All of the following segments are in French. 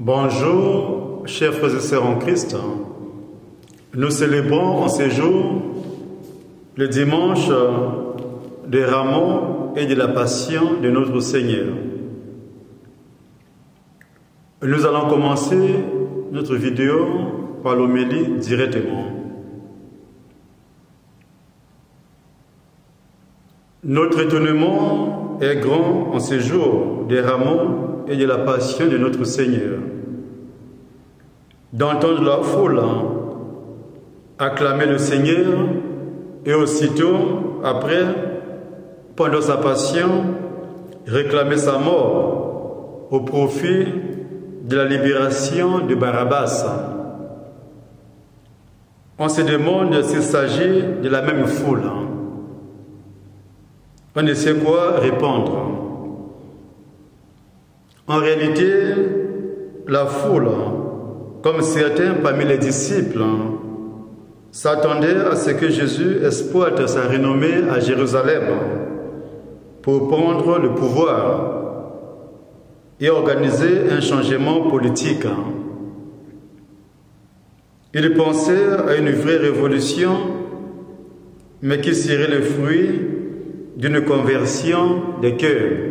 Bonjour, chers frères et sœurs en Christ. Nous célébrons en ces jours le dimanche des Rameaux et de la Passion de notre Seigneur. Nous allons commencer notre vidéo par l'homélie directement. Notre étonnement est grand en ces jours des Rameaux et de la Passion de notre Seigneur. D'entendre la foule acclamer le Seigneur et aussitôt après, pendant sa passion, réclamer sa mort au profit de la libération de Barabbas. On se demande s'il s'agit de la même foule. On ne sait quoi répondre. En réalité, la foule, comme certains parmi les disciples, s'attendaient à ce que Jésus exploite sa renommée à Jérusalem pour prendre le pouvoir et organiser un changement politique. Ils pensaient à une vraie révolution, mais qui serait le fruit d'une conversion des cœurs.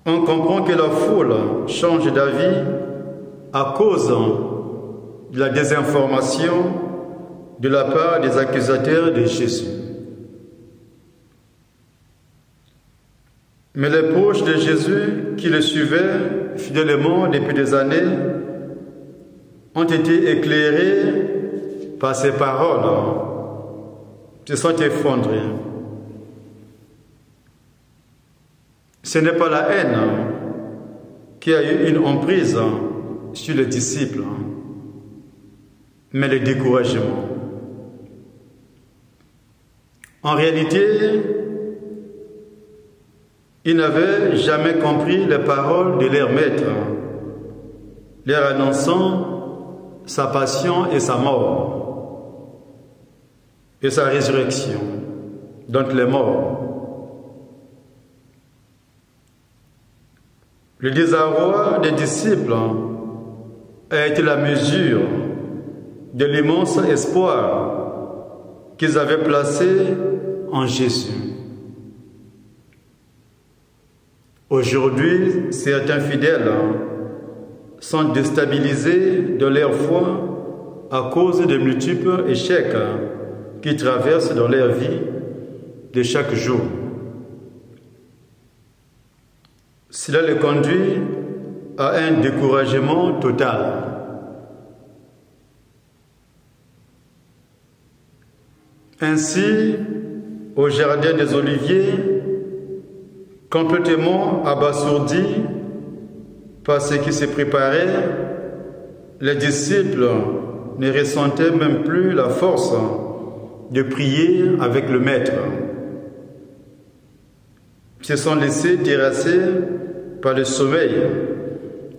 On comprend que la foule change d'avis à cause de la désinformation de la part des accusateurs de Jésus. Mais les proches de Jésus qui le suivaient fidèlement depuis des années ont été éclairés par ses paroles, se sont effondrés. Ce n'est pas la haine qui a eu une emprise sur les disciples, mais le découragement. En réalité, ils n'avaient jamais compris les paroles de leur maître, leur annonçant sa passion et sa mort, et sa résurrection d'entre les morts. Le désarroi des disciples a été la mesure de l'immense espoir qu'ils avaient placé en Jésus. Aujourd'hui, certains fidèles sont déstabilisés de leur foi à cause de multiples échecs qui traversent dans leur vie de chaque jour. Cela les conduit à un découragement total. Ainsi, au jardin des Oliviers, complètement abasourdis par ce qui se préparait, les disciples ne ressentaient même plus la force de prier avec le Maître. Ils se sont laissés terrasser par le sommeil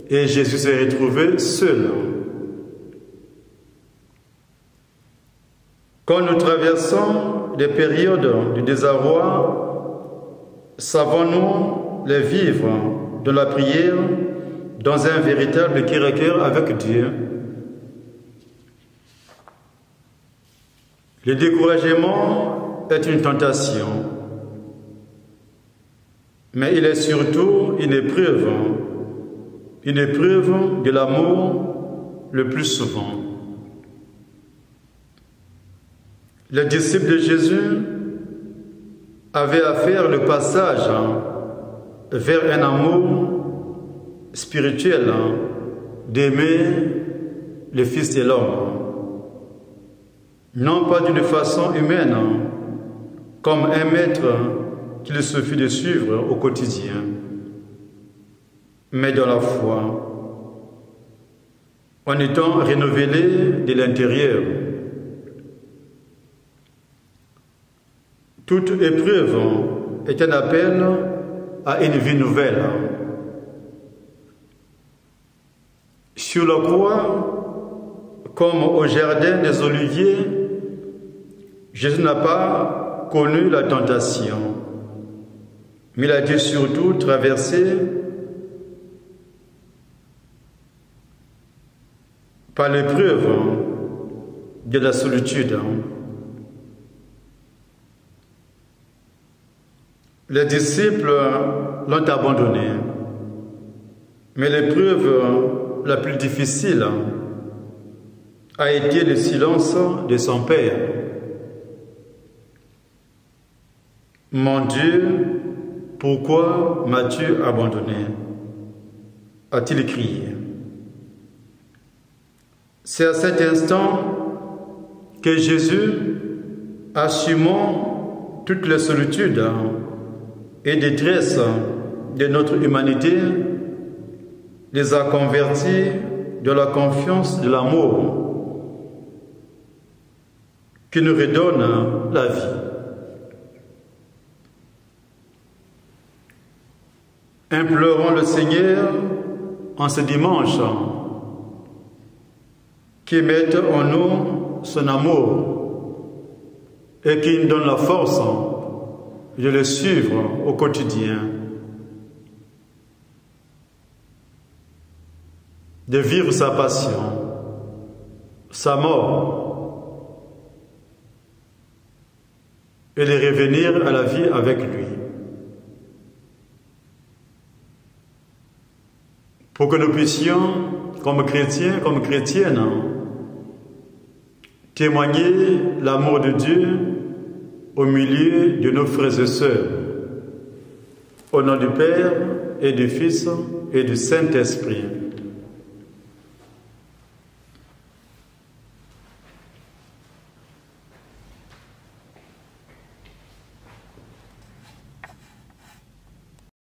et Jésus s'est retrouvé seul. Quand nous traversons des périodes de désarroi, savons-nous les vivre dans la prière, dans un véritable cœur avec Dieu? Le découragement est une tentation, mais il est surtout une épreuve de l'amour le plus souvent. Les disciples de Jésus avaient à faire le passage vers un amour spirituel d'aimer le Fils de l'homme, non pas d'une façon humaine, comme un maître qu'il suffit de suivre au quotidien, mais dans la foi, en étant renouvelé de l'intérieur. Toute épreuve est un appel à une vie nouvelle. Sur la croix, comme au jardin des Oliviers, Jésus n'a pas connu la tentation, mais il a dû surtout traverser par l'épreuve de la solitude. Les disciples l'ont abandonné, mais l'épreuve la plus difficile a été le silence de son Père. Mon Dieu, pourquoi m'as-tu abandonné? A-t-il crié. C'est à cet instant que Jésus, assumant toutes les solitudes et détresse de notre humanité, les a convertis de la confiance de l'amour qui nous redonne la vie. Implorons le Seigneur en ce dimanche qui mette en nous son amour et qui nous donne la force de le suivre au quotidien, de vivre sa passion, sa mort et de revenir à la vie avec lui. Pour que nous puissions, comme chrétiens, comme chrétiennes, témoigner l'amour de Dieu au milieu de nos frères et sœurs. Au nom du Père et du Fils et du Saint-Esprit.